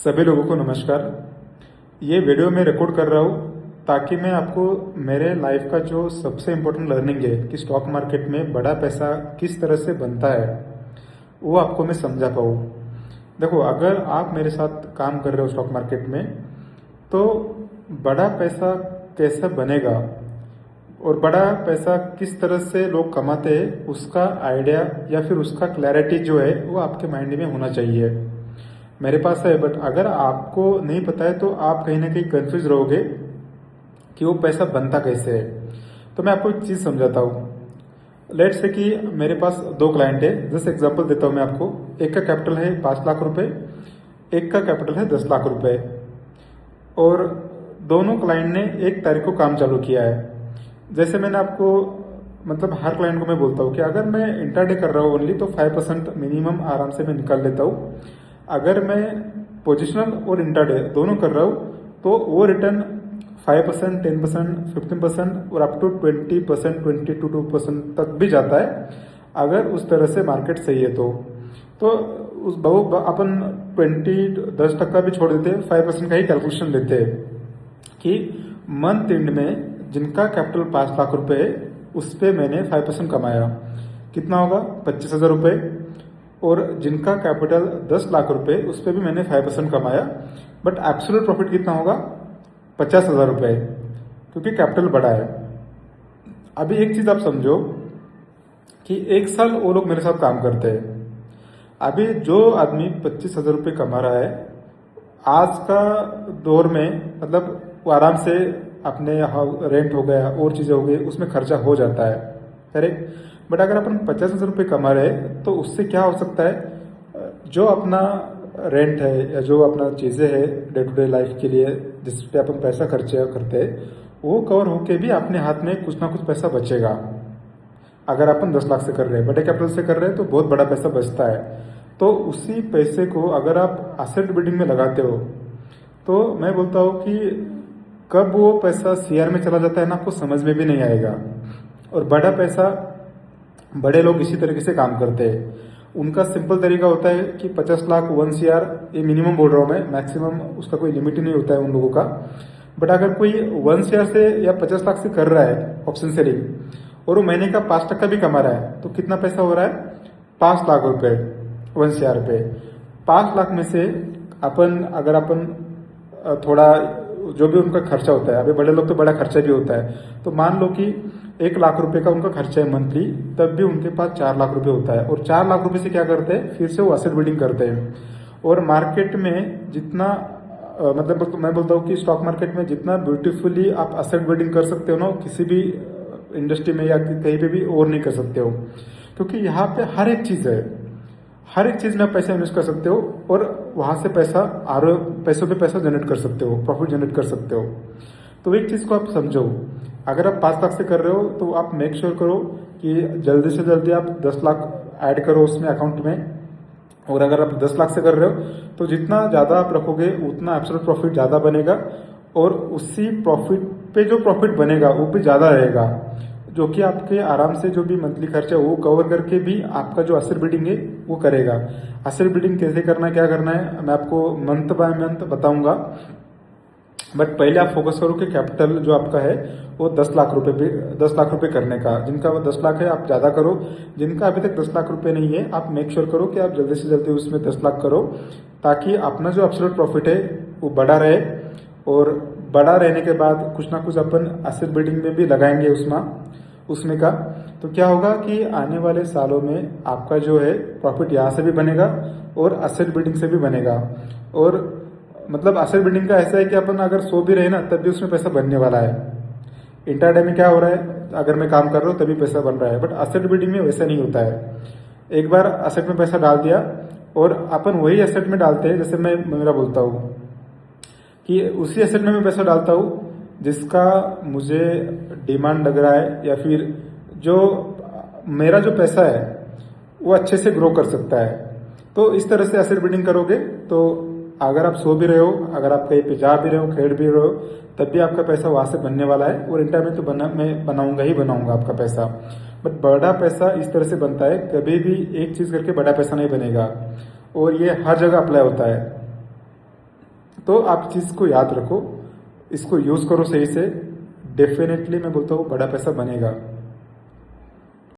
सभी लोगों को नमस्कार। ये वीडियो मैं रिकॉर्ड कर रहा हूँ ताकि मैं आपको मेरे लाइफ का जो सबसे इम्पोर्टेंट लर्निंग है कि स्टॉक मार्केट में बड़ा पैसा किस तरह से बनता है वो आपको मैं समझा पाऊँ। देखो, अगर आप मेरे साथ काम कर रहे हो स्टॉक मार्केट में तो बड़ा पैसा कैसे बनेगा और बड़ा पैसा किस तरह से लोग कमाते हैं उसका आइडिया या फिर उसका क्लैरिटी जो है वो आपके माइंड में होना चाहिए। मेरे पास है, बट अगर आपको नहीं पता है तो आप कहीं ना कहीं कंफ्यूज रहोगे कि वो पैसा बनता कैसे है। तो मैं आपको एक चीज समझाता हूँ। लेट से कि मेरे पास दो क्लाइंट है, जैसे एग्जांपल देता हूँ मैं आपको। एक का कैपिटल है 5 लाख रुपए, एक का कैपिटल है 10 लाख रुपए, और दोनों क्लाइंट ने 1 तारीख को काम चालू किया है। जैसे मैंने आपको मतलब हर क्लाइंट को मैं बोलता हूँ कि अगर मैं इंटरडे कर रहा हूँ ओनली तो 5% मिनिमम आराम से मैं निकाल लेता हूँ। अगर मैं पोजिशनल और इंटरडे दोनों कर रहा हूँ तो वो रिटर्न 5%, 10%, 15% और अप टू 20%, 22% तक भी जाता है अगर उस तरह से मार्केट सही है तो उस अपन 10% भी छोड़ देते, 5% का ही कैलकुलेशन लेते हैं कि मंथ एंड में जिनका कैपिटल 5 लाख रुपए है उस पर मैंने 5% कमाया, कितना होगा 25,000 रुपये। और जिनका कैपिटल 10 लाख रुपए उस पर भी मैंने 5% कमाया, बट एब्सोल्यूट प्रॉफिट कितना होगा 50,000 रुपये, क्योंकि कैपिटल बड़ा है। अभी एक चीज आप समझो कि 1 साल वो लोग मेरे साथ काम करते हैं। अभी जो आदमी 25,000 रुपये कमा रहा है आज का दौर में, मतलब वो आराम से अपने रेंट हो गया और चीजें हो गई उसमें खर्चा हो जाता है, करेक्ट। बट अगर अपन 50,000 रुपये कमा रहे हैं तो उससे क्या हो सकता है, जो अपना रेंट है या जो अपना चीजें है डे टू डे लाइफ के लिए जिस पे अपन पैसा खर्चा करते हैं वो कवर होके भी अपने हाथ में कुछ ना कुछ पैसा बचेगा। अगर अपन 10 लाख से कर रहे हैं, बड़े कैपिटल से कर रहे हैं तो बहुत बड़ा पैसा बचता है। तो उसी पैसे को अगर आप एसेट बिल्डिंग में लगाते हो तो मैं बोलता हूँ कि कब वो पैसा सीआर में चला जाता है ना आपको समझ में भी नहीं आएगा। और बड़ा पैसा बड़े लोग इसी तरीके से काम करते हैं। उनका सिंपल तरीका होता है कि 50 लाख 1 CR, ये मिनिमम बोल रहा हूं मैं, मैक्सिमम उसका कोई लिमिट ही नहीं होता है उन लोगों का। बट अगर कोई 1 CR से या 50 लाख से कर रहा है ऑप्शन सेलिंग और वो महीने का 5% भी कमा रहा है तो कितना पैसा हो रहा है 5 लाख रुपए 1 CR पे। 5 लाख में से अगर अपन थोड़ा जो भी उनका खर्चा होता है, अभी बड़े लोग तो बड़ा खर्चा भी होता है, तो मान लो कि 1 लाख रुपए का उनका खर्चा है मंथली, तब भी उनके पास 4 लाख रुपए होता है। और 4 लाख रुपए से क्या करते हैं, फिर से वो एसेट बिल्डिंग करते हैं। और मार्केट में जितना मतलब मैं बोलता हूँ कि स्टॉक मार्केट में जितना ब्यूटीफुली आप एसेट बिल्डिंग कर सकते हो ना, किसी भी इंडस्ट्री में या कहीं पे भी और नहीं कर सकते हो, क्योंकि यहाँ पे हर एक चीज है, हर एक चीज में आप पैसा इन्वेस्ट कर सकते हो और वहां से पैसों पे पैसा जनरेट कर सकते हो, प्रॉफिट जनरेट कर सकते हो। तो एक चीज को आप समझो, अगर आप 5 लाख से कर रहे हो तो आप मेक श्योर करो कि जल्दी से जल्दी आप 10 लाख ऐड करो उसमें अकाउंट में। और अगर आप 10 लाख से कर रहे हो तो जितना ज्यादा आप रखोगे उतना एब्सोल्यूट प्रॉफिट ज्यादा बनेगा, और उसी प्रॉफिट पे जो प्रॉफिट बनेगा वो भी ज्यादा रहेगा, जो कि आपके आराम से जो भी मंथली खर्चा है वो कवर करके भी आपका जो एसेट बिल्डिंग है वो करेगा। एसेट बिल्डिंग कैसे करना है, क्या करना है, मैं आपको मंथ बाय मंथ बताऊंगा। बट पहले आप फोकस करो कि कैपिटल जो आपका है वो 10 लाख रुपए करने का। जिनका वो 10 लाख है आप ज्यादा करो, जिनका अभी तक 10 लाख रुपए नहीं है आप मेक श्योर करो कि आप जल्दी से जल्दी उसमें 10 लाख करो, ताकि अपना जो एब्सोल्यूट प्रॉफिट है वो बड़ा रहे। और बड़ा रहने के बाद कुछ ना कुछ अपन एसेट बिल्डिंग में भी लगाएंगे उसमें का, तो क्या होगा कि आने वाले सालों में आपका जो है प्रॉफिट यहाँ से भी बनेगा और एसेट बिल्डिंग से भी बनेगा। और मतलब एसेट बिल्डिंग का ऐसा है कि अपन अगर सो भी रहे ना तब भी उसमें पैसा बनने वाला है। इंटरडे में क्या हो रहा है, अगर मैं काम कर रहा हूँ तभी पैसा बन रहा है, बट एसेट बिल्डिंग में वैसा नहीं होता है। एक बार एसेट में पैसा डाल दिया और अपन वही एसेट में डालते हैं, जैसे मैं मेरा बोलता हूँ कि उसी एसेट में मैं पैसा डालता हूँ जिसका मुझे डिमांड लग रहा है, या फिर जो मेरा जो पैसा है वो अच्छे से ग्रो कर सकता है। तो इस तरह से एसेट बिल्डिंग करोगे तो अगर आप सो भी रहे हो, अगर आप कहीं पे जा भी रहे हो, खेल भी रहे हो, तब भी आपका पैसा वहां से बनने वाला है। और इंटर में तो मैं बनाऊंगा आपका पैसा। बट बड़ा पैसा इस तरह से बनता है, कभी भी एक चीज करके बड़ा पैसा नहीं बनेगा, और ये हर जगह अप्लाई होता है। तो आप चीज़ को याद रखो, इसको यूज़ करो सही से, डेफिनेटली मैं बोलता हूँ बड़ा पैसा बनेगा।